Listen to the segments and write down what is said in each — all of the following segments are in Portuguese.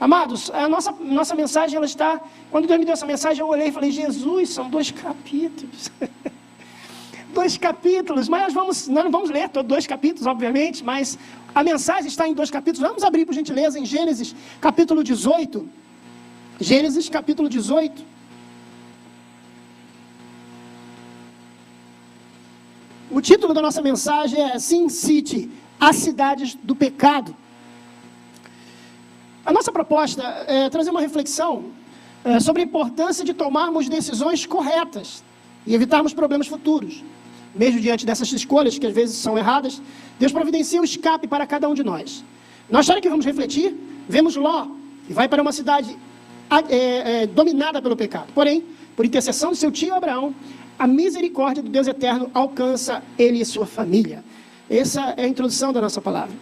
Amados, a nossa mensagem, ela está... Quando Deus me deu essa mensagem, eu olhei e falei, Jesus, são 2 capítulos. 2 capítulos, mas nós não vamos ler todos 2 capítulos, obviamente, mas a mensagem está em 2 capítulos. Vamos abrir, por gentileza, em Gênesis, capítulo 18. Gênesis, capítulo 18. O título da nossa mensagem é Sin City, as cidades do pecado. A nossa proposta é trazer uma reflexão sobre a importância de tomarmos decisões corretas e evitarmos problemas futuros. Mesmo diante dessas escolhas, que às vezes são erradas, Deus providencia um escape para cada um de nós. Na história que vamos refletir, vemos Ló, que vai para uma cidade dominada pelo pecado. Porém, por intercessão de seu tio Abraão, a misericórdia do Deus eterno alcança ele e sua família. Essa é a introdução da nossa palavra.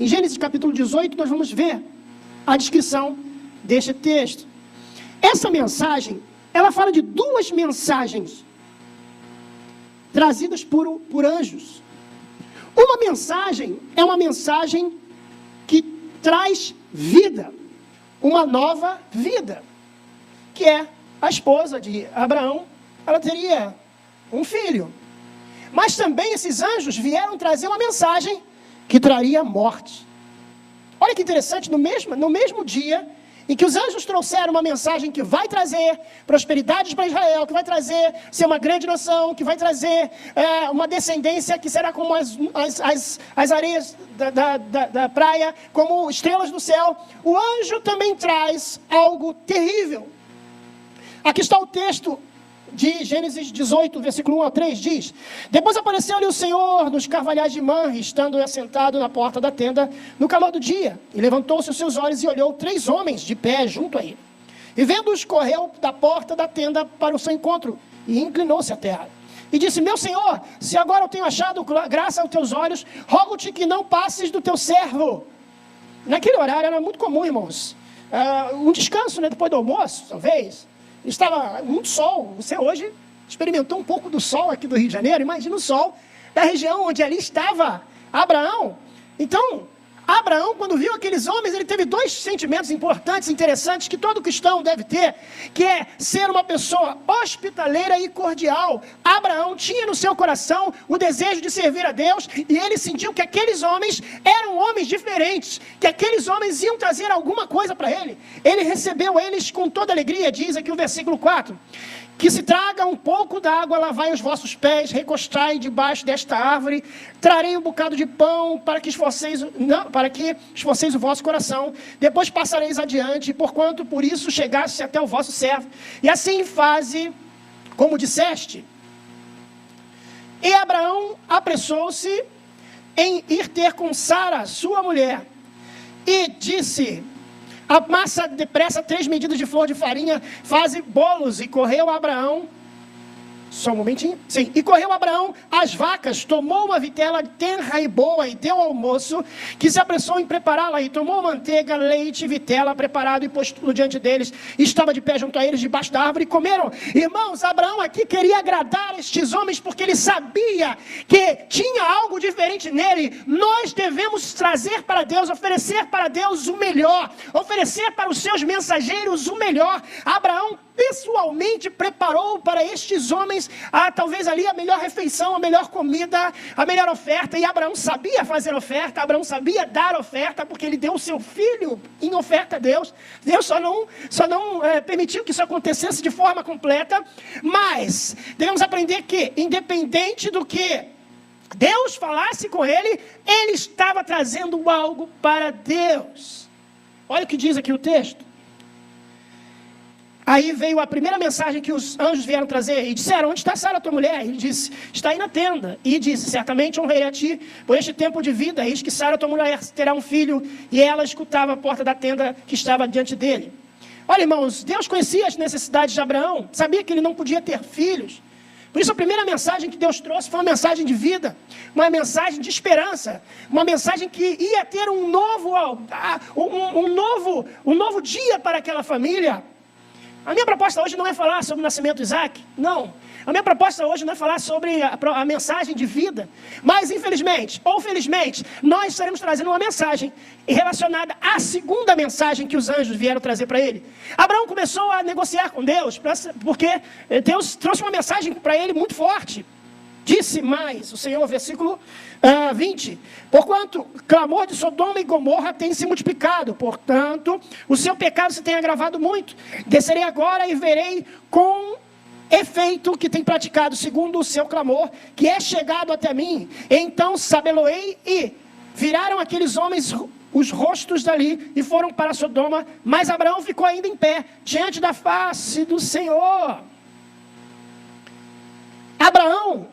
Em Gênesis capítulo 18, nós vamos ver a descrição deste texto. Essa mensagem, ela fala de 2 mensagens trazidas por anjos. Uma mensagem é uma mensagem que traz vida, uma nova vida, que é a esposa de Abraão, ela teria um filho. Mas também esses anjos vieram trazer uma mensagem que traria morte. Olha que interessante, no mesmo dia em que os anjos trouxeram uma mensagem que vai trazer prosperidade para Israel, que vai trazer ser uma grande nação, que vai trazer uma descendência que será como as areias da praia, como estrelas do céu, o anjo também traz algo terrível. Aqui está o texto de Gênesis 18, versículo 1 a 3, diz: Depois apareceu-lhe o Senhor nos carvalhais de Manre, estando assentado na porta da tenda, no calor do dia. E levantou-se os seus olhos e olhou 3 homens de pé junto a ele. E vendo-os, correu da porta da tenda para o seu encontro, e inclinou-se à terra. E disse: Meu Senhor, se agora eu tenho achado graça aos teus olhos, rogo-te que não passes do teu servo. Naquele horário era muito comum, irmãos, um descanso, depois do almoço, talvez. Estava muito sol. Você hoje experimentou um pouco do sol aqui do Rio de Janeiro. Imagina o sol da região onde ali estava Abraão. Então, Abraão, quando viu aqueles homens, ele teve 2 sentimentos importantes, interessantes, que todo cristão deve ter, que é ser uma pessoa hospitaleira e cordial. Abraão tinha no seu coração o desejo de servir a Deus, e ele sentiu que aqueles homens eram homens diferentes, que aqueles homens iam trazer alguma coisa para ele. Ele recebeu eles com toda alegria, diz aqui o versículo 4, que se traga um pouco d'água, lavai os vossos pés, recostai debaixo desta árvore, trarei um bocado de pão para que esforceis o vosso coração, depois passareis adiante, porquanto por isso chegaste até o vosso servo, e assim faze como disseste. E Abraão apressou-se em ir ter com Sara, sua mulher, e disse: Amassa depressa 3 medidas de flor de farinha, faze bolos. E correu Abraão, só um momentinho, sim, e correu Abraão às vacas, tomou uma vitela tenra e boa, e deu ao moço, que se apressou em prepará-la, e tomou manteiga, leite e vitela preparado, e pôs tudo diante deles, e estava de pé junto a eles, debaixo da árvore, e comeram. Irmãos, Abraão aqui queria agradar estes homens, porque ele sabia que tinha algo diferente nele. Nós devemos trazer para Deus, oferecer para Deus o melhor, oferecer para os seus mensageiros o melhor. Abraão pessoalmente preparou para estes homens, talvez ali a melhor refeição, a melhor comida, a melhor oferta. E Abraão sabia fazer oferta, Abraão sabia dar oferta, porque ele deu o seu filho em oferta a Deus. Deus só não permitiu que isso acontecesse de forma completa. Mas devemos aprender que, independente do que Deus falasse com ele, ele estava trazendo algo para Deus. Olha o que diz aqui o texto. Aí veio a primeira mensagem que os anjos vieram trazer, e disseram: Onde está Sara, tua mulher? Ele disse: Está aí na tenda. E disse: Certamente honrei a ti por este tempo de vida, eis que Sara, tua mulher, terá um filho. E ela escutava a porta da tenda que estava diante dele. Olha, irmãos, Deus conhecia as necessidades de Abraão, sabia que ele não podia ter filhos. Por isso a primeira mensagem que Deus trouxe foi uma mensagem de vida, uma mensagem de esperança, uma mensagem que ia ter um novo dia para aquela família. A minha proposta hoje não é falar sobre o nascimento de Isaac, não. A minha proposta hoje não é falar sobre a mensagem de vida, mas infelizmente, ou felizmente, nós estaremos trazendo uma mensagem relacionada à segunda mensagem que os anjos vieram trazer para ele. Abraão começou a negociar com Deus, porque Deus trouxe uma mensagem para ele muito forte. Disse mais o Senhor, versículo 20, porquanto o clamor de Sodoma e Gomorra tem se multiplicado, portanto, o seu pecado se tem agravado muito. Descerei agora e verei com efeito que tem praticado segundo o seu clamor, que é chegado até mim. Então sabê-lo-ei, e viraram aqueles homens os rostos dali e foram para Sodoma, mas Abraão ficou ainda em pé diante da face do Senhor. Abraão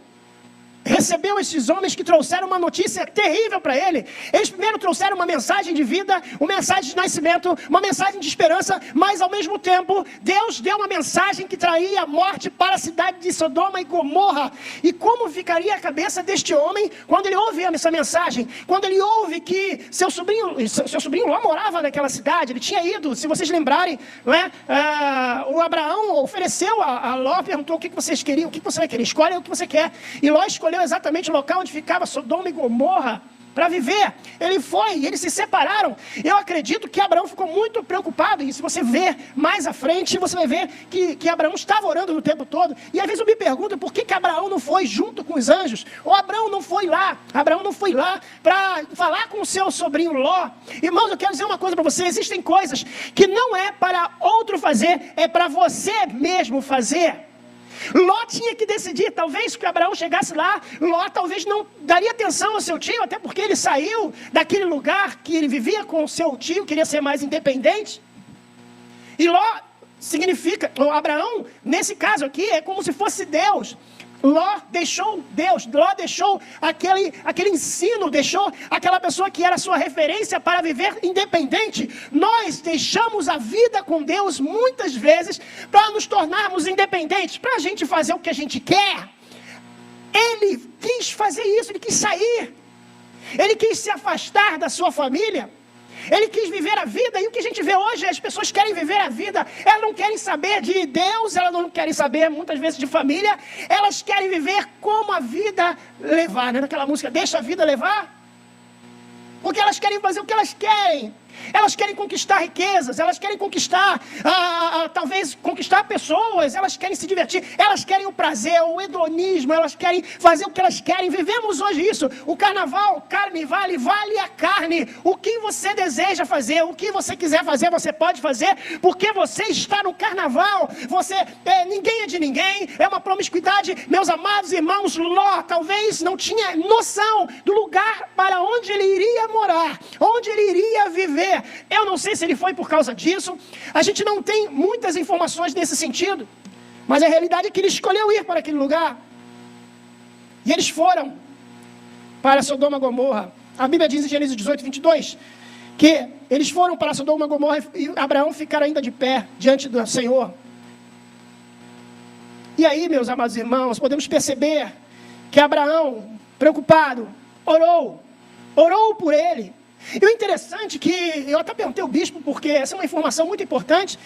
recebeu esses homens que trouxeram uma notícia terrível para ele. Eles primeiro trouxeram uma mensagem de vida, uma mensagem de nascimento, uma mensagem de esperança, mas ao mesmo tempo, Deus deu uma mensagem que traía a morte para a cidade de Sodoma e Gomorra. E como ficaria a cabeça deste homem quando ele ouve essa mensagem? Quando ele ouve que seu sobrinho Ló morava naquela cidade, ele tinha ido, se vocês lembrarem, né? O Abraão ofereceu a Ló, perguntou o que vocês queriam, o que você vai querer, escolhe o que você quer. E Ló escolheu exatamente o local onde ficava Sodoma e Gomorra para viver. Ele foi, e eles se separaram. Eu acredito que Abraão ficou muito preocupado, e se você ver mais à frente, você vai ver que Abraão estava orando o tempo todo. E às vezes eu me pergunto por que Abraão não foi junto com os anjos, ou Abraão não foi lá para falar com o seu sobrinho Ló. Irmãos, eu quero dizer uma coisa para você: existem coisas que não é para outro fazer, é para você mesmo fazer. Ló tinha que decidir. Talvez que Abraão chegasse lá, Ló talvez não daria atenção ao seu tio, até porque ele saiu daquele lugar que ele vivia com o seu tio, queria ser mais independente. E Ló significa, ou Abraão, nesse caso aqui, é como se fosse Deus. Ló deixou Deus, Ló deixou aquele ensino, deixou aquela pessoa que era sua referência para viver independente. Nós deixamos a vida com Deus muitas vezes para nos tornarmos independentes, para a gente fazer o que a gente quer. Ele quis fazer isso, ele quis sair, ele quis se afastar da sua família. Ele quis viver a vida, e o que a gente vê hoje, as pessoas querem viver a vida, elas não querem saber de Deus, elas não querem saber muitas vezes de família, elas querem viver como a vida levar, né? Naquela música, deixa a vida levar, porque elas querem fazer o que elas querem. Elas querem conquistar riquezas, elas querem conquistar, talvez conquistar pessoas, elas querem se divertir, elas querem o prazer, o hedonismo, elas querem fazer o que elas querem. Vivemos hoje isso, o carnaval, carne vale a carne. O que você deseja fazer, o que você quiser fazer, você pode fazer, porque você está no carnaval. Ninguém é de ninguém, é uma promiscuidade. Meus amados irmãos, Ló talvez não tinha noção do lugar para onde ele iria morar, onde ele iria viver. Eu não sei se ele foi por causa disso. A gente não tem muitas informações nesse sentido, mas a realidade é que ele escolheu ir para aquele lugar. E eles foram para Sodoma e Gomorra. A Bíblia diz em Gênesis 18, 22, que eles foram para Sodoma e Gomorra, e Abraão ficaram ainda de pé diante do Senhor. E aí, meus amados irmãos, podemos perceber que Abraão, preocupado, orou por ele. E o interessante é que, eu até perguntei ao bispo, porque essa é uma informação muito importante,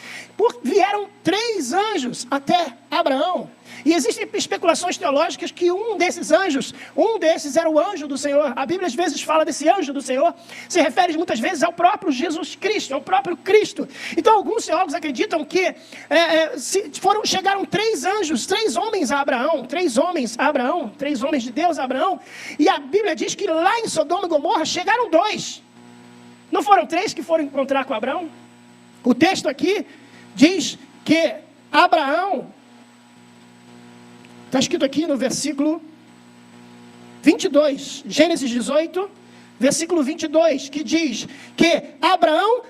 vieram 3 anjos até Abraão. E existem especulações teológicas que um desses era o anjo do Senhor. A Bíblia às vezes fala desse anjo do Senhor, se refere muitas vezes ao próprio Jesus Cristo, ao próprio Cristo. Então alguns teólogos acreditam que chegaram 3 anjos, 3 homens a Abraão, 3 homens de Deus a Abraão. E a Bíblia diz que lá em Sodoma e Gomorra chegaram 2. Não foram 3 que foram encontrar com Abraão? O texto aqui diz que Abraão, está escrito aqui no versículo 22, Gênesis 18, versículo 22, que diz que Abraão,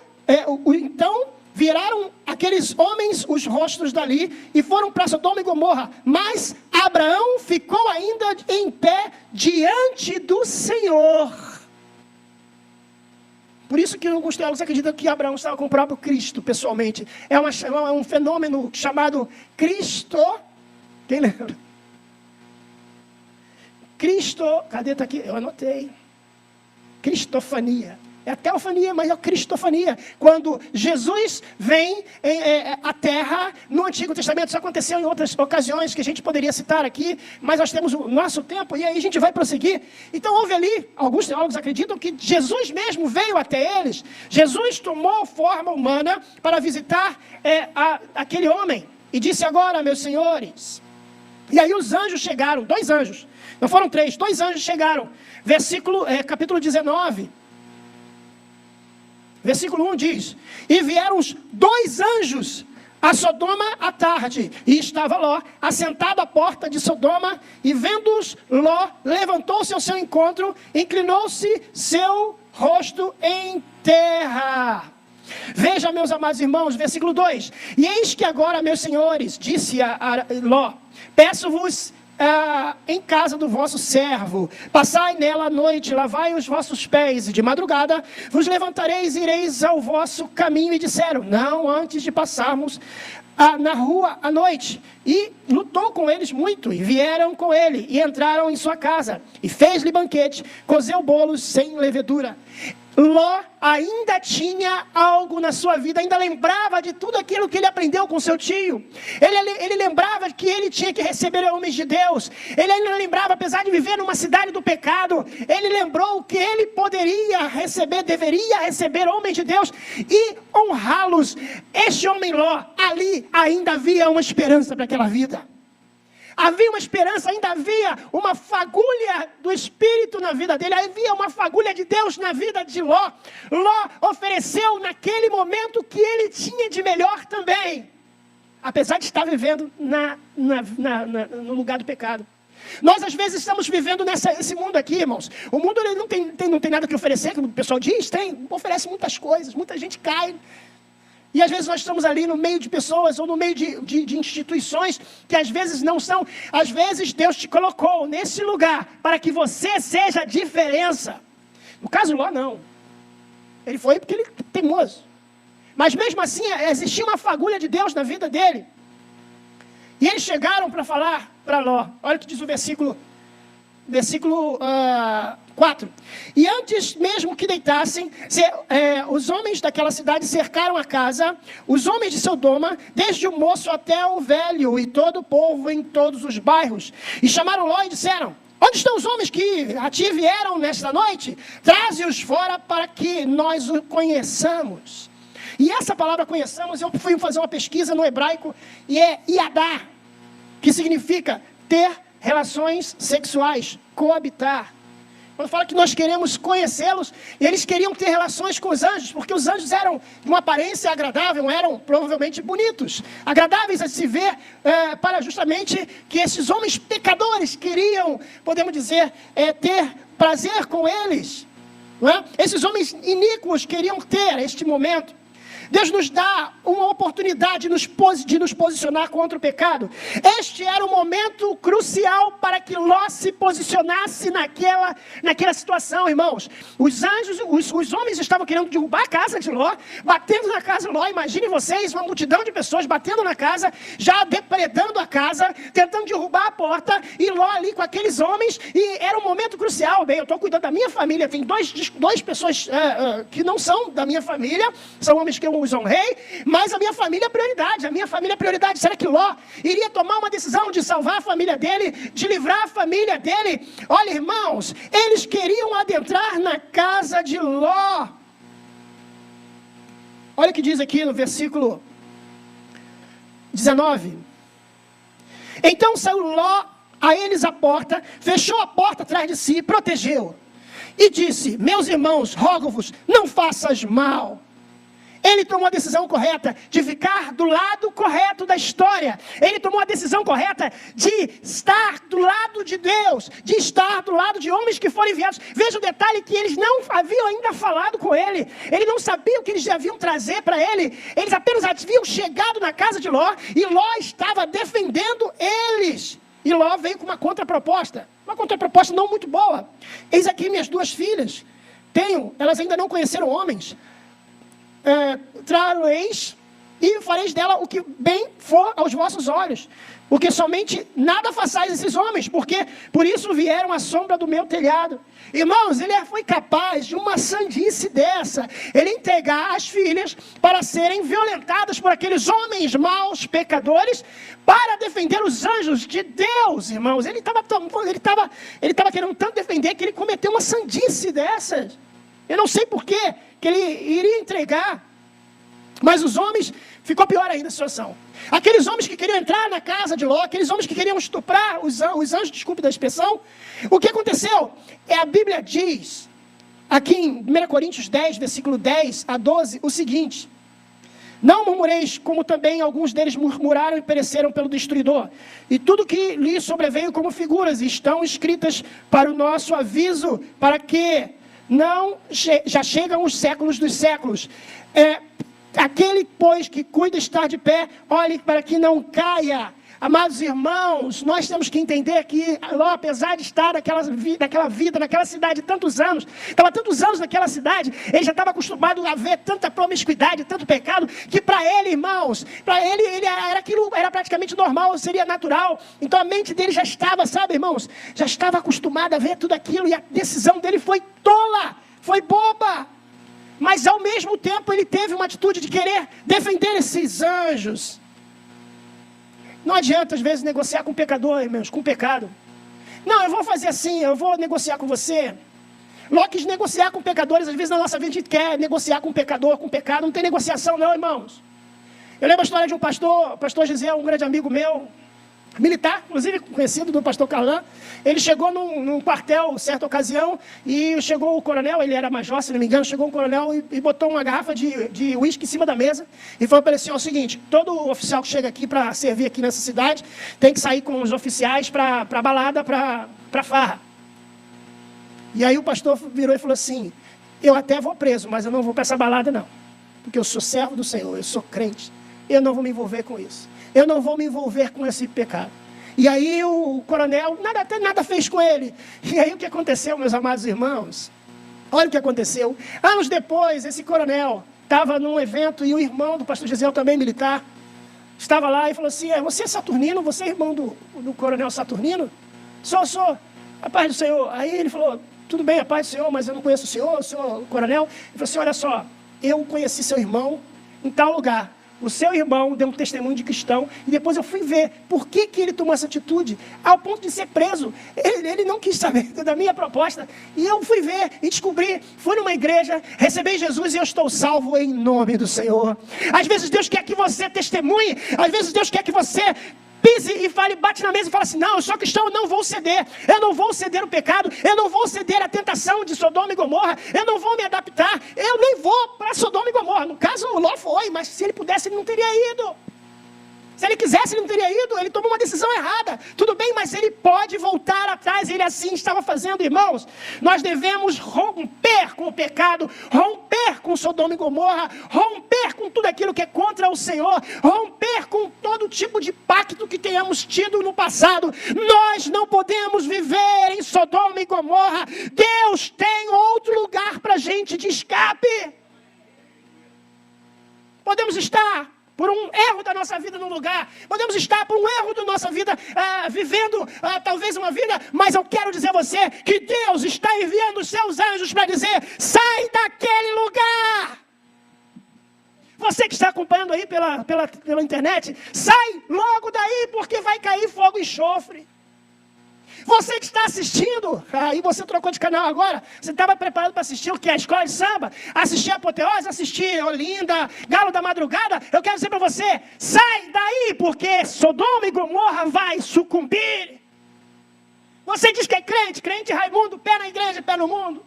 então viraram aqueles homens os rostos dali e foram para Sodoma e Gomorra, mas Abraão ficou ainda em pé diante do Senhor. Por isso que alguns teólogos acreditam que Abraão estava com o próprio Cristo pessoalmente. É um fenômeno chamado Cristo. Quem lembra? Cristo, cadê? Está aqui, eu anotei. Cristofania. É a teofania, mas é a cristofania. Quando Jesus vem à Terra, no Antigo Testamento, isso aconteceu em outras ocasiões que a gente poderia citar aqui, mas nós temos o nosso tempo e aí a gente vai prosseguir. Então houve ali, alguns teólogos acreditam que Jesus mesmo veio até eles. Jesus tomou forma humana para visitar aquele homem e disse: agora, meus senhores. E aí os anjos chegaram, 2 anjos, não foram 3, 2 anjos chegaram. Capítulo 19, versículo 1 diz: e vieram os 2 anjos a Sodoma à tarde, e estava Ló assentado à porta de Sodoma, e vendo-os, Ló levantou-se ao seu encontro, inclinou-se seu rosto em terra. Veja, meus amados irmãos, versículo 2: e eis que agora, meus senhores, disse a Ló, peço-vos em casa do vosso servo, passai nela a noite, lavai os vossos pés, e de madrugada vos levantareis e ireis ao vosso caminho. E disseram: não, antes de passarmos na rua à noite. E lutou com eles muito, e vieram com ele, e entraram em sua casa, e fez-lhe banquete, cozeu bolos sem levedura. Ló ainda tinha algo na sua vida, ainda lembrava de tudo aquilo que ele aprendeu com seu tio. Ele lembrava que ele tinha que receber homens de Deus. Ele ainda lembrava, apesar de viver numa cidade do pecado, ele lembrou que ele poderia receber, deveria receber homens de Deus e honrá-los. Este homem Ló, ali ainda havia uma esperança para aquela vida. Havia uma esperança, ainda havia uma fagulha do Espírito na vida dele, havia uma fagulha de Deus na vida de Ló. Ló ofereceu naquele momento o que ele tinha de melhor também, apesar de estar vivendo no lugar do pecado. Nós às vezes estamos vivendo nesse mundo aqui, irmãos. O mundo ele não tem nada que oferecer, como o pessoal diz, oferece muitas coisas, muita gente cai. E às vezes nós estamos ali no meio de pessoas ou no meio de instituições que às vezes não são. Às vezes Deus te colocou nesse lugar para que você seja a diferença. No caso Ló, não. Ele foi porque ele é teimoso. Mas mesmo assim existia uma fagulha de Deus na vida dele. E eles chegaram para falar para Ló. Olha o que diz o versículo 4. E antes mesmo que deitassem, os homens daquela cidade cercaram a casa, os homens de Sodoma, desde o moço até o velho, e todo o povo em todos os bairros. E chamaram Ló e disseram: onde estão os homens que a ti vieram nesta noite? Traze-os fora para que nós o conheçamos. E essa palavra conheçamos, eu fui fazer uma pesquisa no hebraico, e é iadá, que significa ter relações sexuais, coabitar. Quando fala que nós queremos conhecê-los, eles queriam ter relações com os anjos, porque os anjos eram de uma aparência agradável, eram provavelmente bonitos, agradáveis a se ver, para justamente que esses homens pecadores queriam, podemos dizer, ter prazer com eles. Não é? Esses homens iníquos queriam ter este momento. Deus nos dá uma oportunidade de nos posicionar contra o pecado. Este era o momento crucial para que Ló se posicionasse naquela situação, irmãos. Os anjos, os homens estavam querendo derrubar a casa de Ló, batendo na casa de Ló. Imaginem vocês, uma multidão de pessoas batendo na casa, já depredando a casa, tentando derrubar a porta, e Ló ali com aqueles homens, e era um momento crucial. Bem, eu estou cuidando da minha família, tem duas pessoas que não são da minha família, são homens que eu os honrei, mas a minha família é prioridade, Será que Ló iria tomar uma decisão de salvar a família dele, de livrar a família dele? Olha, irmãos, eles queriam adentrar na casa de Ló. Olha o que diz aqui no versículo 19. Então saiu Ló a eles à porta, fechou a porta atrás de si, protegeu, e disse: meus irmãos, rogo-vos, não faças mal. Ele tomou a decisão correta de ficar do lado correto da história. Ele tomou a decisão correta de estar do lado de Deus, de estar do lado de homens que foram enviados. Veja o detalhe que eles não haviam ainda falado com ele. Ele não sabia o que eles haviam trazer para ele. Eles apenas haviam chegado na casa de Ló e Ló estava defendendo eles. E Ló veio com uma contraproposta não muito boa. Eis aqui minhas 2 filhas. Elas ainda não conheceram homens. Trareis e fareis dela o que bem for aos vossos olhos. Porque somente nada façais esses homens, porque por isso vieram à sombra do meu telhado. Irmãos, ele foi capaz de uma sandice dessa, ele entregar as filhas para serem violentadas por aqueles homens maus, pecadores, para defender os anjos de Deus, irmãos. Ele estava querendo tanto defender que ele cometeu uma sandice dessas. Eu não sei por que ele iria entregar, mas os homens, ficou pior ainda a situação. Aqueles homens que queriam entrar na casa de Ló, aqueles homens que queriam estuprar os anjos, desculpe da expressão, o que aconteceu? A Bíblia diz, aqui em 1 Coríntios 10, versículo 10 a 12, o seguinte: não murmureis, como também alguns deles murmuraram e pereceram pelo destruidor. E tudo que lhes sobreveio como figuras estão escritas para o nosso aviso, para que não já chegam os séculos dos séculos. Aquele, pois, que cuida estar de pé, olhe para que não caia. Amados irmãos, nós temos que entender que Ló, apesar de estar naquela cidade tantos anos, estava tantos anos naquela cidade, ele já estava acostumado a ver tanta promiscuidade, tanto pecado, que para ele, irmãos, aquilo era praticamente normal, seria natural. Então a mente dele já estava, sabe, irmãos, já estava acostumada a ver tudo aquilo, e a decisão dele foi tola, foi boba. Mas ao mesmo tempo ele teve uma atitude de querer defender esses anjos. Não adianta às vezes negociar com o pecador, irmãos, com o pecado. Não, eu vou fazer assim, eu vou negociar com você. Ló quis negociar com pecadores, às vezes na nossa vida a gente quer negociar com o pecador, com o pecado. Não tem negociação não, irmãos. Eu lembro a história de um pastor, o pastor Gisele, um grande amigo meu, militar, inclusive conhecido do pastor Carlan. Ele chegou num quartel, certa ocasião, e chegou o coronel, ele era major, se não me engano, chegou um coronel e botou uma garrafa de uísque em cima da mesa, e falou para ele assim: ó, o seguinte, todo oficial que chega aqui para servir aqui nessa cidade, tem que sair com os oficiais para balada, para farra. E aí o pastor virou e falou assim: eu até vou preso, mas eu não vou para essa balada não, porque eu sou servo do Senhor, eu sou crente, eu não vou me envolver com isso. Eu não vou me envolver com esse pecado. E aí o coronel, nada fez com ele. E aí o que aconteceu, meus amados irmãos? Olha o que aconteceu. Anos depois, esse coronel estava num evento e o irmão do pastor Gisele, também militar, estava lá e falou assim: você é Saturnino? Você é irmão do coronel Saturnino? Sou. A paz do Senhor. Aí ele falou: tudo bem, a paz do Senhor, mas eu não conheço o senhor coronel. Ele falou assim: olha só, eu conheci seu irmão em tal lugar. O seu irmão deu um testemunho de cristão, e depois eu fui ver por que ele tomou essa atitude, ao ponto de ser preso. Ele não quis saber da minha proposta, e eu fui ver e descobri, fui numa igreja, recebi Jesus e eu estou salvo em nome do Senhor. Às vezes Deus quer que você testemunhe, às vezes Deus quer que você pise e fale, bate na mesa e fala assim: não, eu sou cristão, eu não vou ceder o pecado, eu não vou ceder a tentação de Sodoma e Gomorra, eu não vou me adaptar, eu nem vou para Sodoma e Gomorra. No caso, o Ló foi, mas se ele pudesse, ele não teria ido. Se ele quisesse, ele não teria ido, ele tomou uma decisão errada. Tudo bem, mas ele pode voltar atrás, ele assim estava fazendo, irmãos. Nós devemos romper com o pecado, romper com Sodoma e Gomorra, romper com tudo aquilo que é contra o Senhor, romper com todo tipo de pacto que tenhamos tido no passado. Nós não podemos viver em Sodoma e Gomorra. Deus tem outro lugar para a gente de escape. Podemos estar por um erro da nossa vida num lugar, podemos estar por um erro da nossa vida, vivendo talvez uma vida, mas eu quero dizer a você que Deus está enviando os seus anjos para dizer: sai daquele lugar. Você que está acompanhando aí pela internet, sai logo daí, porque vai cair fogo e enxofre. Você que está assistindo, aí você trocou de canal agora, você estava preparado para assistir o que? A escola de samba? Assistir a Apoteose, assistir Olinda, Galo da Madrugada? Eu quero dizer para você: sai daí, porque Sodoma e Gomorra vai sucumbir. Você diz que é crente Raimundo, pé na igreja, pé no mundo.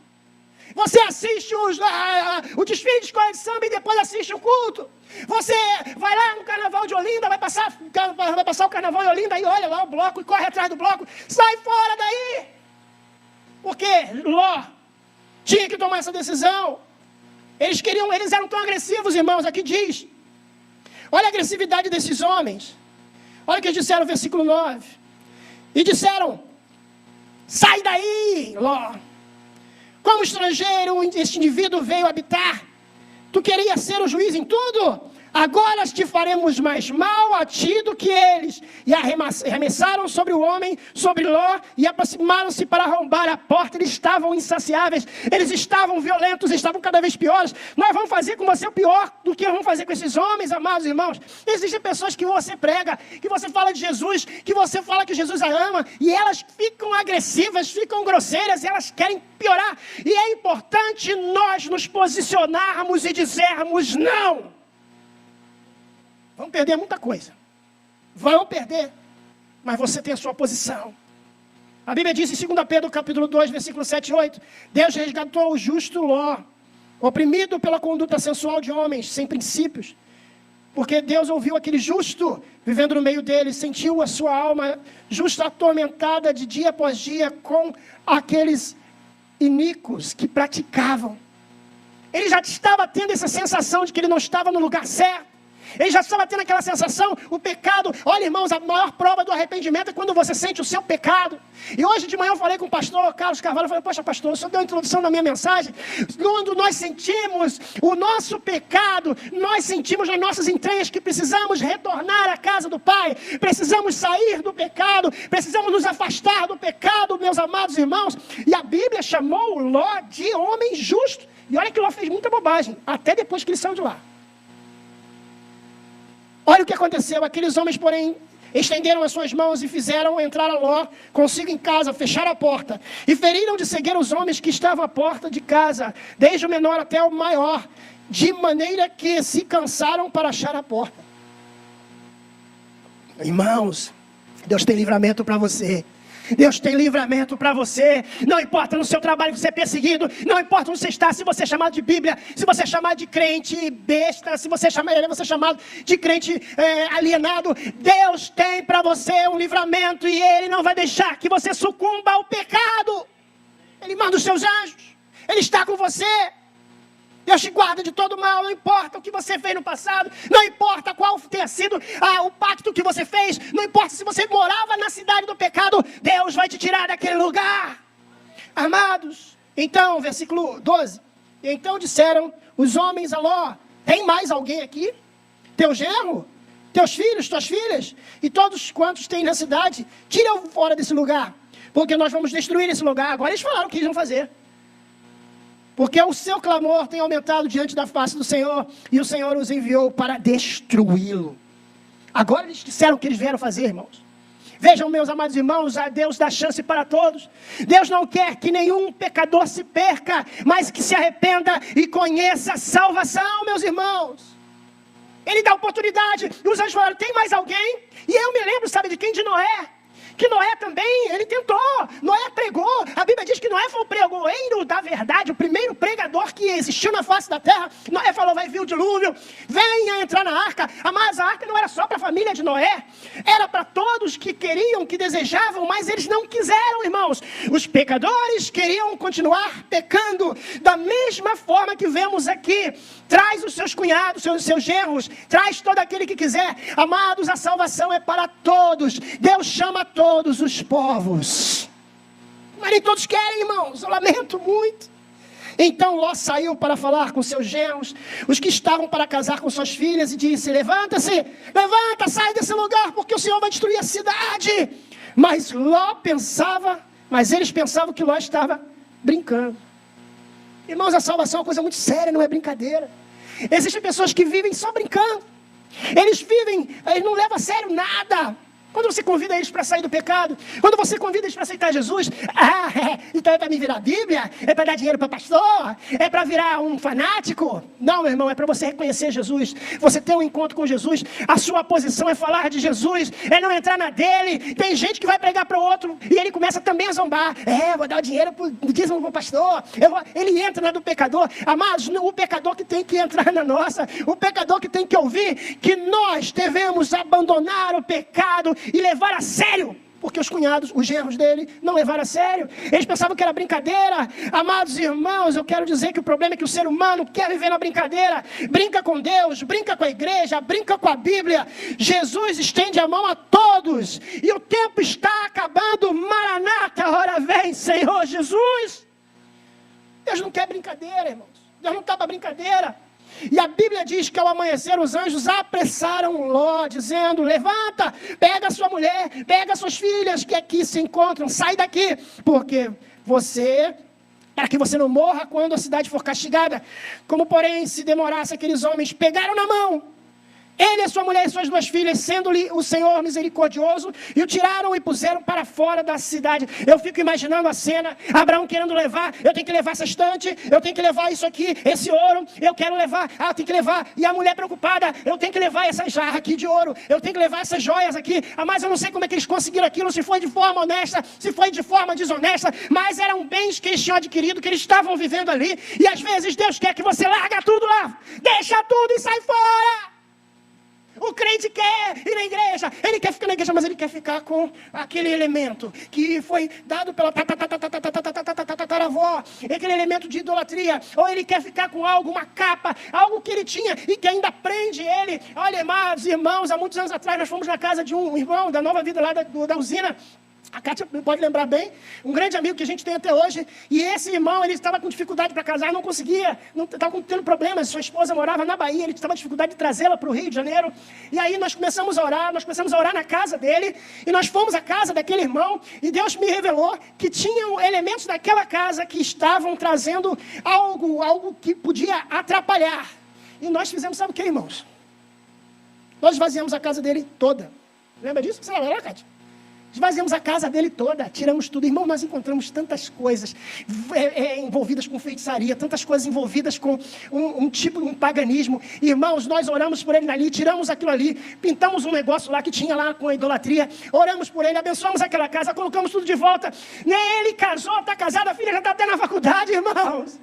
Você assiste o desfile de escola de samba e depois assiste o culto. Você vai lá no carnaval de Olinda, vai passar o carnaval em Olinda e olha lá o bloco e corre atrás do bloco. Sai fora daí. Porque Ló tinha que tomar essa decisão. Eles eram tão agressivos, irmãos. Aqui diz: olha a agressividade desses homens. Olha o que eles disseram no versículo 9. E disseram: sai daí, Ló. Como estrangeiro, este indivíduo veio habitar. Tu querias ser o juiz em tudo? agora te faremos mais mal a ti do que eles. E arremessaram sobre o homem, sobre Ló, e aproximaram-se para arrombar a porta. Eles estavam insaciáveis, eles estavam violentos, estavam cada vez piores. Nós vamos fazer com você o pior do que vamos fazer com esses homens, amados irmãos. Existem pessoas que você prega, que você fala de Jesus, que você fala que Jesus a ama, e elas ficam agressivas, ficam grosseiras, elas querem piorar. E é importante nós nos posicionarmos e dizermos não. Vão perder muita coisa. Vão perder. Mas você tem a sua posição. A Bíblia diz em 2 Pedro capítulo 2, versículo 7 e 8. Deus resgatou o justo Ló, oprimido pela conduta sensual de homens, sem princípios. Porque Deus ouviu aquele justo, vivendo no meio dele, sentiu a sua alma justa atormentada de dia após dia com aqueles iníquos que praticavam. Ele já estava tendo essa sensação de que ele não estava no lugar certo. Ele já estava tendo aquela sensação, o pecado. Olha, irmãos, a maior prova do arrependimento é quando você sente o seu pecado. E hoje de manhã eu falei com o pastor Carlos Carvalho, eu falei, poxa pastor, o senhor deu a introdução na minha mensagem. Quando nós sentimos o nosso pecado, nós sentimos nas nossas entranhas que precisamos retornar à casa do Pai, precisamos sair do pecado, precisamos nos afastar do pecado, meus amados irmãos. E a Bíblia chamou Ló de homem justo. E olha que Ló fez muita bobagem, até depois que ele saiu de lá. Olha o que aconteceu, aqueles homens, porém, estenderam as suas mãos e fizeram entrar a Ló consigo em casa, fecharam a porta, e feriram de cegueira os homens que estavam à porta de casa, desde o menor até o maior, de maneira que se cansaram para achar a porta. Irmãos, Deus tem livramento para você. Deus tem livramento para você. Não importa no seu trabalho que você é perseguido, não importa onde você está, se você é chamado de Bíblia, se você é chamado de crente besta, se você é chamado de crente alienado, Deus tem para você um livramento e Ele não vai deixar que você sucumba ao pecado. Ele manda os seus anjos, Ele está com você. Deus te guarda de todo mal, não importa o que você fez no passado, não importa qual tenha sido o pacto que você fez, não importa se você morava na cidade do pecado, Deus vai te tirar daquele lugar. Amados, então, versículo 12, então disseram os homens a Ló, tem mais alguém aqui? Teu genro? Teus filhos, tuas filhas? E todos quantos têm na cidade, tira-o fora desse lugar, porque nós vamos destruir esse lugar. Agora eles falaram o que eles vão fazer. Porque o seu clamor tem aumentado diante da face do Senhor, e o Senhor os enviou para destruí-lo. Agora eles disseram o que eles vieram fazer, irmãos. Vejam, meus amados irmãos, a Deus dá chance para todos. Deus não quer que nenhum pecador se perca, mas que se arrependa e conheça a salvação, meus irmãos. Ele dá oportunidade, e os anjos falaram, tem mais alguém? E eu me lembro, sabe de quem? De Noé. Que Noé também, ele tentou, Noé pregou, a Bíblia diz que Noé foi o pregoeiro da verdade, o primeiro pregador que existiu na face da terra. Noé falou, vai vir o dilúvio, venha entrar na arca. Mas a arca não era só para a família de Noé, era para todos que queriam, que desejavam, mas eles não quiseram, irmãos. Os pecadores queriam continuar pecando, da mesma forma que vemos aqui. Traz os seus cunhados, os seus genros, traz todo aquele que quiser. Amados, a salvação é para todos. Deus chama todos os povos. Mas nem todos querem, irmãos, eu lamento muito. Então Ló saiu para falar com seus genros, os que estavam para casar com suas filhas, e disse, levanta, sai desse lugar, porque o Senhor vai destruir a cidade. Mas eles pensavam que Ló estava brincando. Irmãos, a salvação é uma coisa muito séria, não é brincadeira. Existem pessoas que vivem só brincando. Eles não levam a sério nada. Quando você convida eles para sair do pecado, quando você convida eles para aceitar Jesus, então é para me virar a Bíblia? É para dar dinheiro para pastor? É para virar um fanático? Não, meu irmão, é para você reconhecer Jesus, você ter um encontro com Jesus, a sua posição é falar de Jesus, é não entrar na dele. Tem gente que vai pregar para o outro e ele começa também a zombar. Vou dar o dinheiro para o pastor. Ele entra na do pecador. Amados, o pecador que tem que entrar na nossa, o pecador que tem que ouvir que nós devemos abandonar o pecado e levar a sério, porque os cunhados, os genros dele, não levaram a sério. Eles pensavam que era brincadeira. Amados irmãos, eu quero dizer que o problema é que o ser humano quer viver na brincadeira. Brinca com Deus, brinca com a igreja, brinca com a Bíblia. Jesus estende a mão a todos, e o tempo está acabando. Maranata, ora vem, Senhor Jesus. Deus não quer brincadeira, irmãos. Deus não está para brincadeira. E a Bíblia diz que ao amanhecer os anjos apressaram Ló, dizendo: levanta, pega a sua mulher, pega as suas filhas que aqui se encontram, sai daqui, para que você não morra quando a cidade for castigada. Como, porém, se demorasse, aqueles homens pegaram na mão ele, a sua mulher e suas 2 filhas, sendo-lhe o Senhor misericordioso, e o tiraram e puseram para fora da cidade. Eu fico imaginando a cena, Abraão querendo levar, eu tenho que levar essa estante, eu tenho que levar isso aqui, esse ouro, eu quero levar, eu tenho que levar. E a mulher preocupada, eu tenho que levar essa jarra aqui de ouro, eu tenho que levar essas joias aqui, mas eu não sei como é que eles conseguiram aquilo, se foi de forma honesta, se foi de forma desonesta, mas eram bens que eles tinham adquirido, que eles estavam vivendo ali, e às vezes Deus quer que você larga tudo lá, deixa tudo e sai fora. O crente quer ir na igreja, ele quer ficar na igreja, mas ele quer ficar com aquele elemento que foi dado pela tataravó, aquele elemento de idolatria, ou ele quer ficar com algo, uma capa, algo que ele tinha e que ainda prende ele. Olha, amados irmãos, há muitos anos atrás nós fomos na casa de um irmão da Nova Vida lá da usina. A Kátia pode lembrar bem, um grande amigo que a gente tem até hoje, e esse irmão, ele estava com dificuldade para casar, não conseguia, estava tendo problemas, sua esposa morava na Bahia, ele estava com dificuldade de trazê-la para o Rio de Janeiro, e aí nós começamos a orar na casa dele, e nós fomos à casa daquele irmão, e Deus me revelou que tinham elementos daquela casa que estavam trazendo algo que podia atrapalhar, e nós fizemos, sabe o que, irmãos? Nós esvaziamos a casa dele toda, lembra disso? Você lembra, Kátia? Esvaziamos a casa dele toda, tiramos tudo. Irmão, nós encontramos tantas coisas envolvidas com feitiçaria, tantas coisas envolvidas com um paganismo. Irmãos, nós oramos por ele ali, tiramos aquilo ali, pintamos um negócio lá que tinha lá com a idolatria, oramos por ele, abençoamos aquela casa, colocamos tudo de volta. Nem ele casou, está casado, a filha já está até na faculdade, irmãos.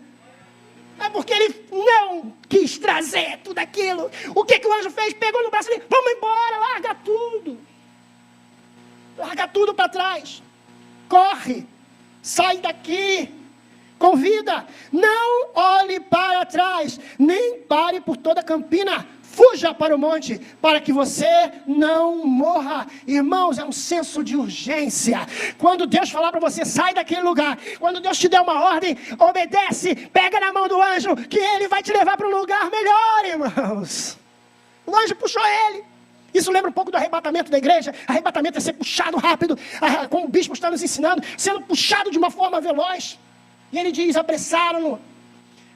É porque ele não quis trazer tudo aquilo. O que o anjo fez? Pegou no braço e disse: vamos embora, larga tudo. Larga tudo para trás, corre, sai daqui, convida, não olhe para trás, nem pare por toda a campina, fuja para o monte, para que você não morra. Irmãos, é um senso de urgência. Quando Deus falar para você, sai daquele lugar, quando Deus te der uma ordem, obedece, pega na mão do anjo, que ele vai te levar para um lugar melhor, irmãos. O anjo puxou ele. Isso lembra um pouco do arrebatamento da igreja. Arrebatamento é ser puxado rápido, como o bispo está nos ensinando, sendo puxado de uma forma veloz. E ele diz: apressaram-no.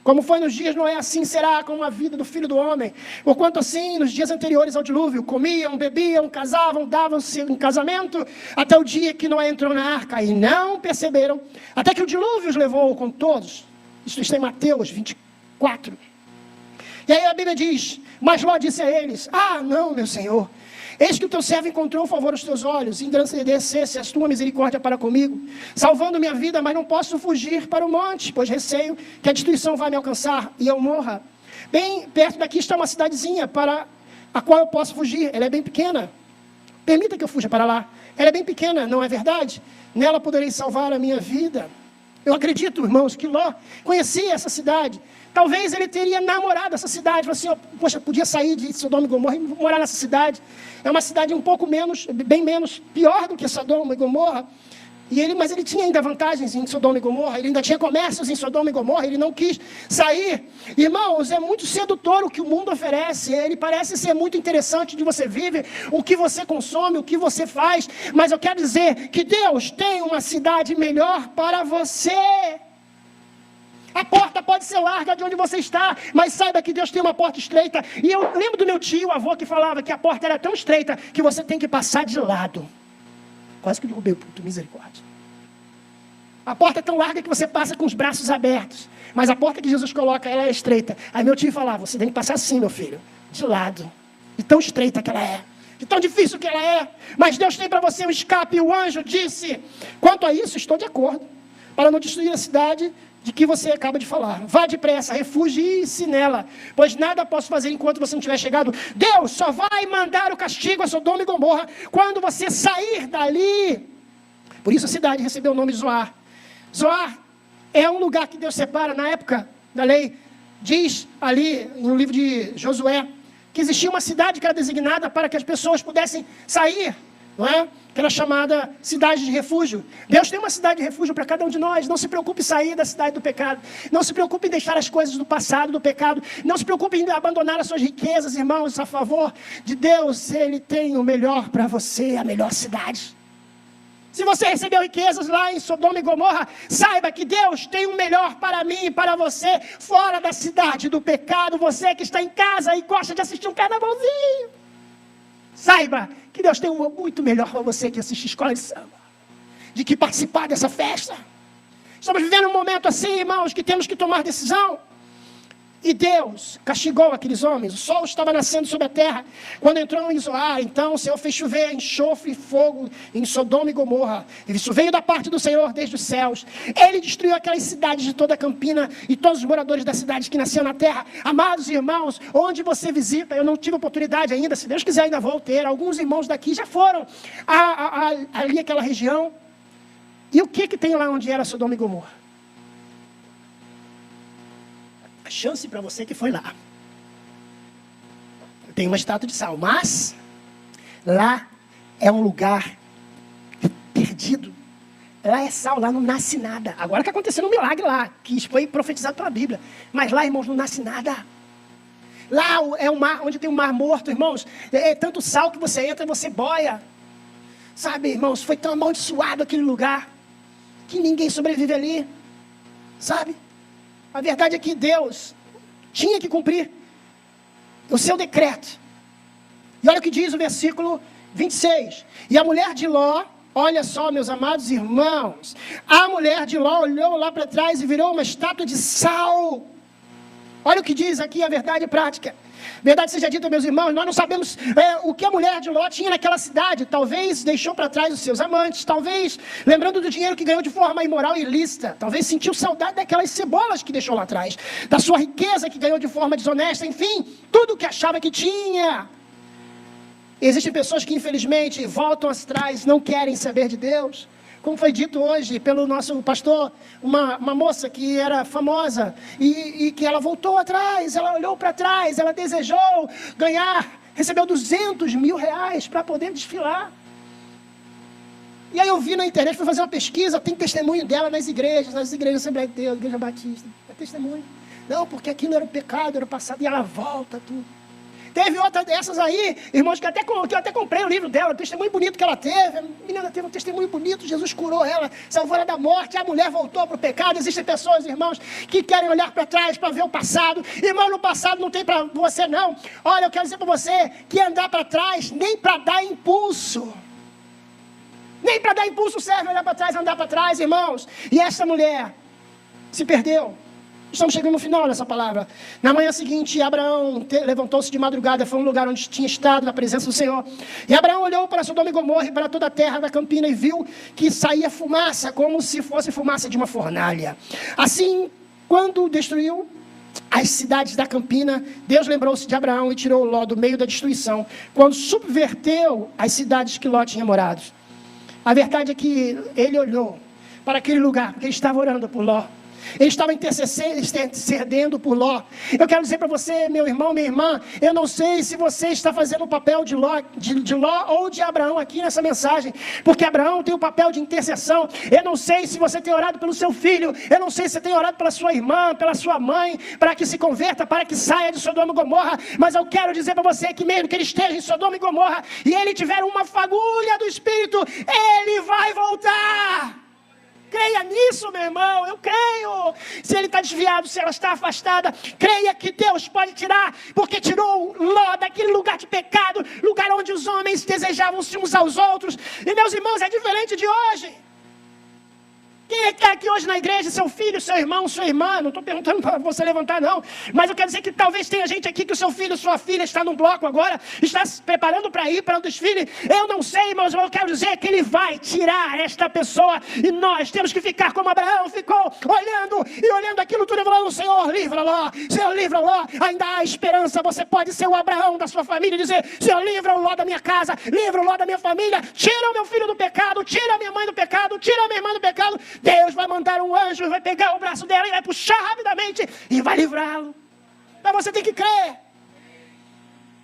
Como foi nos dias de Noé, assim será com a vida do Filho do Homem. Porquanto assim, nos dias anteriores ao dilúvio, comiam, bebiam, casavam, davam-se em casamento, até o dia que Noé entrou na arca, e não perceberam, até que o dilúvio os levou com todos. Isso está em Mateus 24. E aí a Bíblia diz: mas Ló disse a eles: ah, não, meu Senhor, eis que o teu servo encontrou favor aos teus olhos, e engrandecesse a tua misericórdia para comigo, salvando minha vida, mas não posso fugir para o monte, pois receio que a destruição vá me alcançar e eu morra. Bem perto daqui está uma cidadezinha para a qual eu posso fugir, ela é bem pequena, permita que eu fuja para lá. Ela é bem pequena, não é verdade? Nela poderei salvar a minha vida. Eu acredito, irmãos, que Ló conhecia essa cidade. Talvez ele teria namorado essa cidade. Falou assim: poxa, podia sair de Sodoma e Gomorra e morar nessa cidade. É uma cidade um pouco menos, bem menos, pior do que Sodoma e Gomorra. Mas ele tinha ainda vantagens em Sodoma e Gomorra. Ele ainda tinha comércios em Sodoma e Gomorra. Ele não quis sair. Irmãos, é muito sedutor o que o mundo oferece. Ele parece ser muito interessante de você viver, o que você consome, o que você faz. Mas eu quero dizer que Deus tem uma cidade melhor para você. A porta pode ser larga de onde você está, mas saiba que Deus tem uma porta estreita. E eu lembro do meu tio, avô, que falava que a porta era tão estreita que você tem que passar de lado. Quase que derrubei o puto, misericórdia. A porta é tão larga que você passa com os braços abertos. Mas a porta que Jesus coloca, ela é estreita. Aí meu tio falava: você tem que passar assim, meu filho, de lado. De tão estreita que ela é. De tão difícil que ela é. Mas Deus tem para você um escape. E o anjo disse: quanto a isso, estou de acordo, para não destruir a cidade de que você acaba de falar. Vá depressa, refugie-se nela, pois nada posso fazer enquanto você não tiver chegado. Deus só vai mandar o castigo a Sodoma e Gomorra quando você sair dali. Por isso a cidade recebeu o nome de Zoar. Zoar é um lugar que Deus separa. Na época da lei, diz ali no livro de Josué, que existia uma cidade que era designada para que as pessoas pudessem sair não é? Aquela chamada cidade de refúgio. Deus tem uma cidade de refúgio para cada um de nós. Não se preocupe em sair da cidade do pecado. Não se preocupe em deixar as coisas do passado, do pecado. Não se preocupe em abandonar as suas riquezas, irmãos, a favor de Deus. Ele tem o melhor para você, a melhor cidade. Se você recebeu riquezas lá em Sodoma e Gomorra, saiba que Deus tem o melhor para mim e para você, fora da cidade do pecado. Você que está em casa e gosta de assistir um carnavalzinho, saiba que Deus tem muito melhor para você que assistir escola de samba, de que participar dessa festa. Estamos vivendo um momento assim, irmãos, que temos que tomar decisão. E Deus castigou aqueles homens. O sol estava nascendo sobre a terra quando entrou em Zoar. Então o Senhor fez chover enxofre e fogo em Sodoma e Gomorra. Isso veio da parte do Senhor desde os céus. Ele destruiu aquelas cidades de toda a Campina e todos os moradores das cidades que nasciam na terra. Amados irmãos, onde você visita, eu não tive oportunidade ainda, se Deus quiser ainda vou ter. Alguns irmãos daqui já foram ali àquela região. E o que tem lá onde era Sodoma e Gomorra? Chance para você que foi lá. Tem uma estátua de sal, mas lá é um lugar perdido. Lá é sal, lá não nasce nada. Agora que aconteceu um milagre lá, que isso foi profetizado pela Bíblia. Mas lá, irmãos, não nasce nada. Lá é um mar, onde tem um mar morto, irmãos. É tanto sal que você entra e você boia. Sabe, irmãos, foi tão amaldiçoado aquele lugar que ninguém sobrevive ali. Sabe? A verdade é que Deus tinha que cumprir o seu decreto. E olha o que diz o versículo 26. E a mulher de Ló, olha só, meus amados irmãos, a mulher de Ló olhou lá para trás e virou uma estátua de sal. Olha o que diz aqui a verdade prática. Verdade seja dita, meus irmãos, nós não sabemos o que a mulher de Ló tinha naquela cidade. Talvez deixou para trás os seus amantes, talvez lembrando do dinheiro que ganhou de forma imoral e ilícita, talvez sentiu saudade daquelas cebolas que deixou lá atrás, da sua riqueza que ganhou de forma desonesta, enfim, tudo que achava que tinha. Existem pessoas que infelizmente voltam atrás, não querem saber de Deus. Como foi dito hoje pelo nosso pastor, uma moça que era famosa e que ela voltou atrás, ela olhou para trás, ela desejou ganhar, recebeu 200 mil reais para poder desfilar. E aí eu vi na internet, fui fazer uma pesquisa, tem testemunho dela nas igrejas Assembleia de Deus, Igreja Batista, é testemunho. Não, porque aquilo era o pecado, era o passado, e ela volta tudo. Teve outra dessas aí, irmãos, que eu até comprei o livro dela, o testemunho bonito que ela teve. A menina teve um testemunho bonito, Jesus curou ela, salvou ela da morte, a mulher voltou para o pecado. Existem pessoas, irmãos, que querem olhar para trás para ver o passado. Irmão, no passado não tem para você não. Olha, eu quero dizer para você que andar para trás nem para dar impulso. Nem para dar impulso serve olhar para trás, andar para trás, irmãos. E essa mulher se perdeu. Estamos chegando no final dessa palavra. Na manhã seguinte, Abraão levantou-se de madrugada, foi um lugar onde tinha estado na presença do Senhor. E Abraão olhou para Sodoma e Gomorra e para toda a terra da Campina e viu que saía fumaça, como se fosse fumaça de uma fornalha. Assim, quando destruiu as cidades da Campina, Deus lembrou-se de Abraão e tirou Ló do meio da destruição, quando subverteu as cidades que Ló tinha morado. A verdade é que ele olhou para aquele lugar, porque ele estava orando por Ló. Ele estava intercedendo por Ló. Eu quero dizer para você, meu irmão, minha irmã, eu não sei se você está fazendo o papel de Ló ou de Abraão aqui nessa mensagem, porque Abraão tem o papel de intercessão. Eu não sei se você tem orado pelo seu filho, eu não sei se você tem orado pela sua irmã, pela sua mãe, para que se converta, para que saia de Sodoma e Gomorra, mas eu quero dizer para você que mesmo que ele esteja em Sodoma e Gomorra e ele tiver uma fagulha do Espírito, ele vai voltar. Creia nisso, meu irmão, eu creio. Se ele está desviado, se ela está afastada, creia que Deus pode tirar, porque tirou Ló daquele lugar de pecado, lugar onde os homens desejavam-se uns aos outros. E meus irmãos, é diferente de hoje. Quem é que está aqui hoje na igreja? Seu filho, seu irmão, sua irmã? Não estou perguntando para você levantar, não. Mas eu quero dizer que talvez tenha gente aqui que o seu filho, sua filha está num bloco agora, está se preparando para ir para um desfile. Eu não sei, mas eu quero dizer que ele vai tirar esta pessoa. E nós temos que ficar como Abraão ficou, olhando aquilo tudo e falando: Senhor, livra Ló, Senhor, livra Ló. Ainda há esperança. Você pode ser o Abraão da sua família e dizer: Senhor, livra o Ló da minha casa, livra o Ló da minha família, tira o meu filho do pecado, tira a minha mãe do pecado, tira a minha irmã do pecado. Deus vai mandar um anjo, vai pegar o braço dela e vai puxar rapidamente e vai livrá-lo. Mas você tem que crer.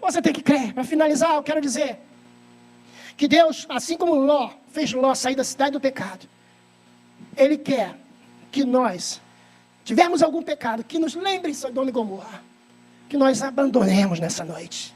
Você tem que crer. Para finalizar, eu quero dizer Que Deus, assim como Ló, fez Ló sair da cidade do pecado, Ele quer que nós, tivermos algum pecado, que nos lembre em Sodoma e Gomorra, que nós abandonemos nessa noite.